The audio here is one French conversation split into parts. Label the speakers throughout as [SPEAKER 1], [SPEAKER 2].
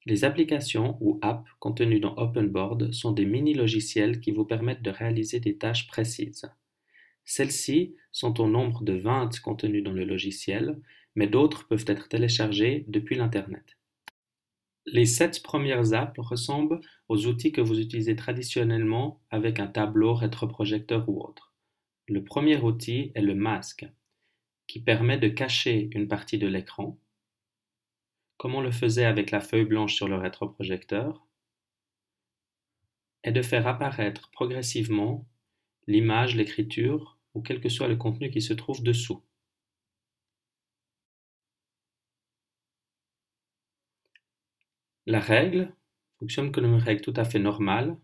[SPEAKER 1] Les applications ou apps contenues dans OpenBoard sont des mini-logiciels qui vous permettent de réaliser des tâches précises. Celles-ci sont au nombre de 20 contenues dans le logiciel, mais d'autres peuvent être téléchargées depuis l'Internet. Les 7 premières apps ressemblent aux outils que vous utilisez traditionnellement avec un tableau, rétroprojecteur ou autre. Le premier outil est le masque, qui permet de cacher une partie de l'écran, comme on le faisait avec la feuille blanche sur le rétroprojecteur, et de faire apparaître progressivement l'image, l'écriture ou quel que soit le contenu qui se trouve dessous. La règle fonctionne comme une règle tout à fait normale.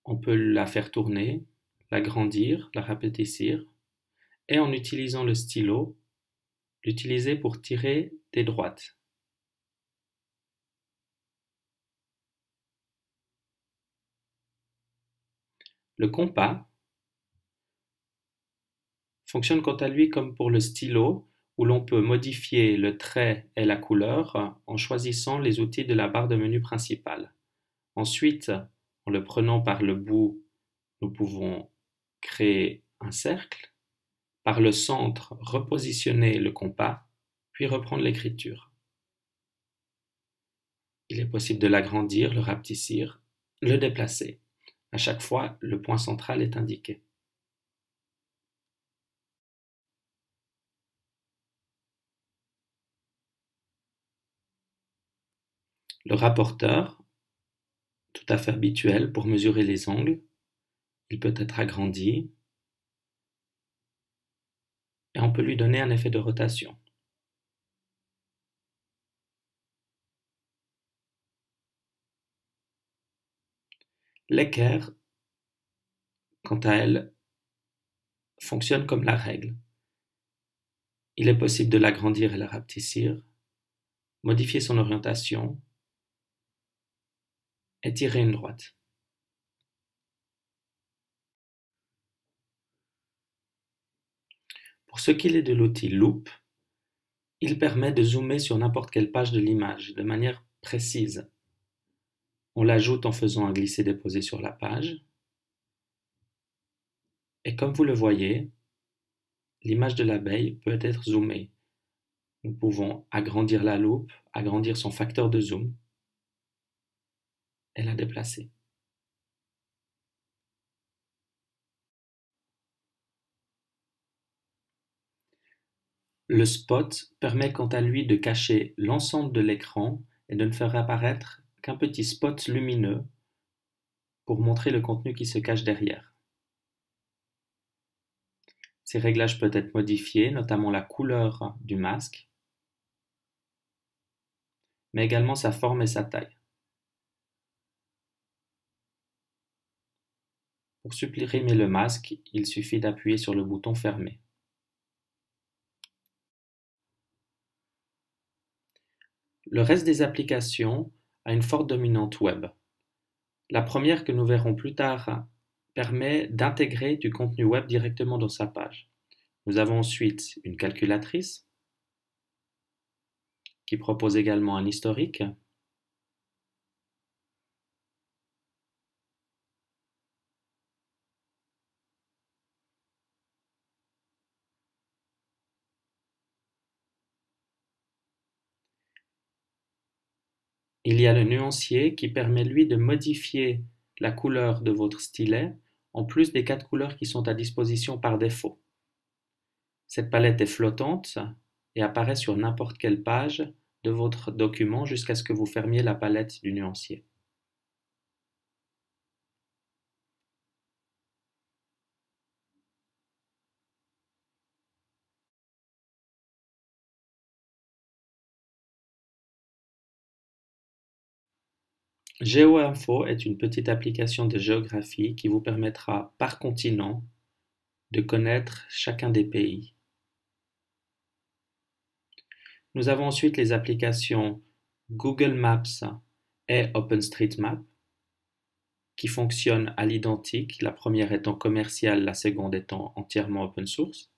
[SPEAKER 1] On peut la faire tourner, l'agrandir, la rapétissir, et en utilisant le stylo, l'utiliser pour tirer des droites. Le compas fonctionne quant à lui comme pour le stylo, où l'on peut modifier le trait et la couleur en choisissant les outils de la barre de menu principale. Ensuite, en le prenant par le bout, nous pouvons créer un cercle, par le centre, repositionner le compas, puis reprendre l'écriture. Il est possible de l'agrandir, le rapetissir, le déplacer. À chaque fois, le point central est indiqué. Le rapporteur, tout à fait habituel pour mesurer les angles, il peut être agrandi et on peut lui donner un effet de rotation. L'équerre, quant à elle, fonctionne comme la règle. Il est possible de l'agrandir et la rapetissir, modifier son orientation et tirer une droite. Pour ce qui est de l'outil Loop, il permet de zoomer sur n'importe quelle page de l'image de manière précise. On l'ajoute en faisant un glisser-déposer sur la page. Et comme vous le voyez, l'image de l'abeille peut être zoomée. Nous pouvons agrandir la loupe, agrandir son facteur de zoom et la déplacer. Le spot permet quant à lui de cacher l'ensemble de l'écran et de ne faire apparaître qu'un petit spot lumineux pour montrer le contenu qui se cache derrière. Ces réglages peuvent être modifiés, notamment la couleur du masque, mais également sa forme et sa taille. Pour supprimer le masque, il suffit d'appuyer sur le bouton fermé. Le reste des applications a une forte dominante web. La première que nous verrons plus tard permet d'intégrer du contenu web directement dans sa page. Nous avons ensuite une calculatrice qui propose également un historique. Il y a le nuancier qui permet lui de modifier la couleur de votre stylet en plus des 4 couleurs qui sont à disposition par défaut. Cette palette est flottante et apparaît sur n'importe quelle page de votre document jusqu'à ce que vous fermiez la palette du nuancier. GeoInfo est une petite application de géographie qui vous permettra, par continent, de connaître chacun des pays. Nous avons ensuite les applications Google Maps et OpenStreetMap qui fonctionnent à l'identique, la première étant commerciale, la seconde étant entièrement open source.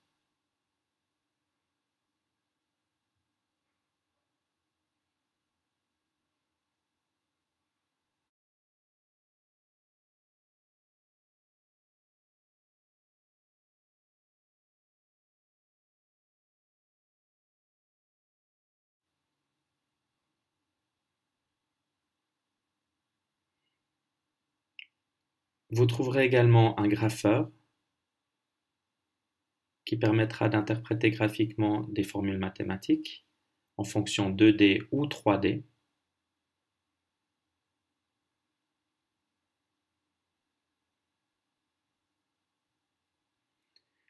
[SPEAKER 1] Vous trouverez également un grapheur qui permettra d'interpréter graphiquement des formules mathématiques en fonction 2D ou 3D.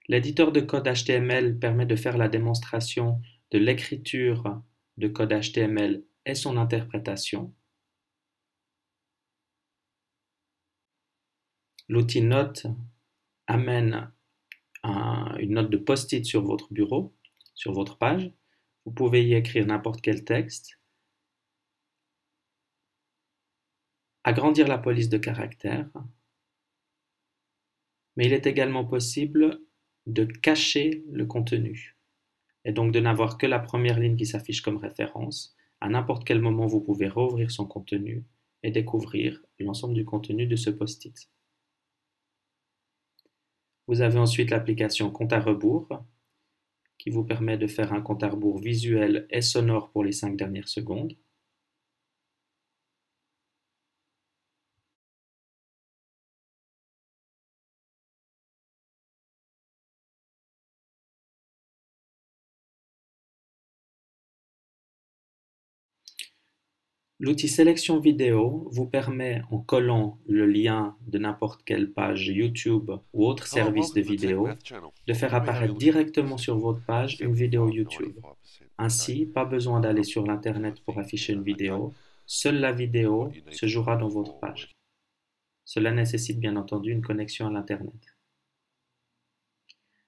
[SPEAKER 1] L'éditeur de code HTML permet de faire la démonstration de l'écriture de code HTML et son interprétation. L'outil Note amène une note de post-it sur votre bureau, sur votre page. Vous pouvez y écrire n'importe quel texte, agrandir la police de caractères, mais il est également possible de cacher le contenu et donc de n'avoir que la première ligne qui s'affiche comme référence. À n'importe quel moment, vous pouvez rouvrir son contenu et découvrir l'ensemble du contenu de ce post-it. Vous avez ensuite l'application Compte à rebours qui vous permet de faire un compte à rebours visuel et sonore pour les 5 dernières secondes. L'outil sélection vidéo vous permet, en collant le lien de n'importe quelle page YouTube ou autre
[SPEAKER 2] Hello,
[SPEAKER 1] service de
[SPEAKER 2] welcome to the Tech
[SPEAKER 1] vidéo,
[SPEAKER 2] Math Channel.
[SPEAKER 1] de faire
[SPEAKER 2] Today we have
[SPEAKER 1] apparaître
[SPEAKER 2] you listen to
[SPEAKER 1] directement
[SPEAKER 2] this
[SPEAKER 1] sur votre page une vidéo YouTube. Ainsi, pas besoin d'aller sur l'Internet pour afficher une vidéo, seule la vidéo se jouera dans votre page. Cela nécessite bien entendu une connexion à l'Internet.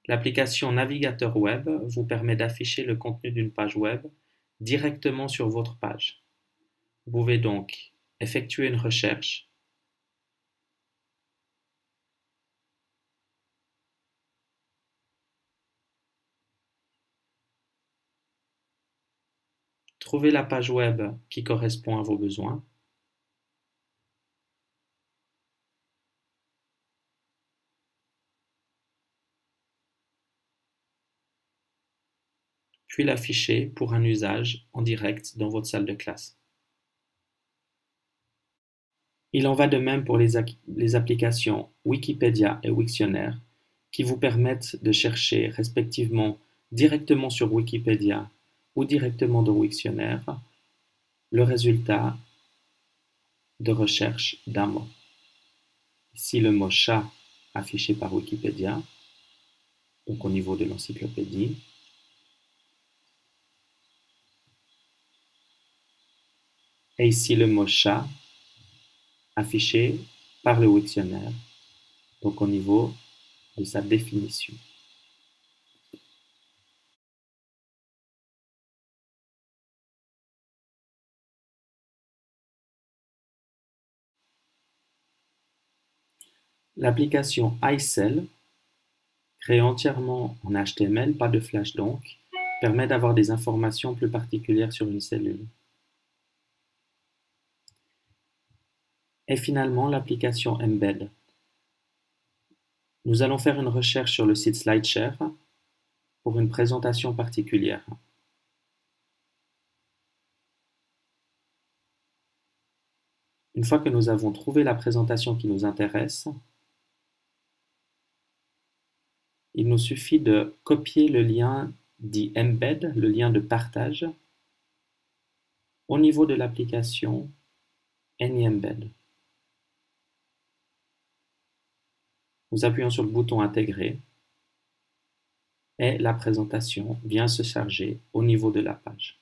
[SPEAKER 1] L'application Navigateur Web vous permet d'afficher le contenu d'une page web directement sur votre page. Vous pouvez donc effectuer une recherche, trouver la page web qui correspond à vos besoins, puis l'afficher pour un usage en direct dans votre salle de classe. Il en va de même pour les applications Wikipédia et Wiktionnaire qui vous permettent de chercher respectivement directement sur Wikipédia ou directement dans Wiktionnaire le résultat de recherche d'un mot. Ici le mot chat affiché par Wikipédia, donc au niveau de l'encyclopédie. Et ici le mot chat affiché par le Wiktionnaire, donc au niveau de sa définition. L'application iCell, créée entièrement en HTML, pas de Flash donc, permet d'avoir des informations plus particulières sur une cellule. Et finalement, l'application Embed. Nous allons faire une recherche sur le site SlideShare pour une présentation particulière. Une fois que nous avons trouvé la présentation qui nous intéresse, il nous suffit de copier le lien dit Embed, le lien de partage, au niveau de l'application AnyEmbed. Nous appuyons sur le bouton Intégrer et la présentation vient se charger au niveau de la page.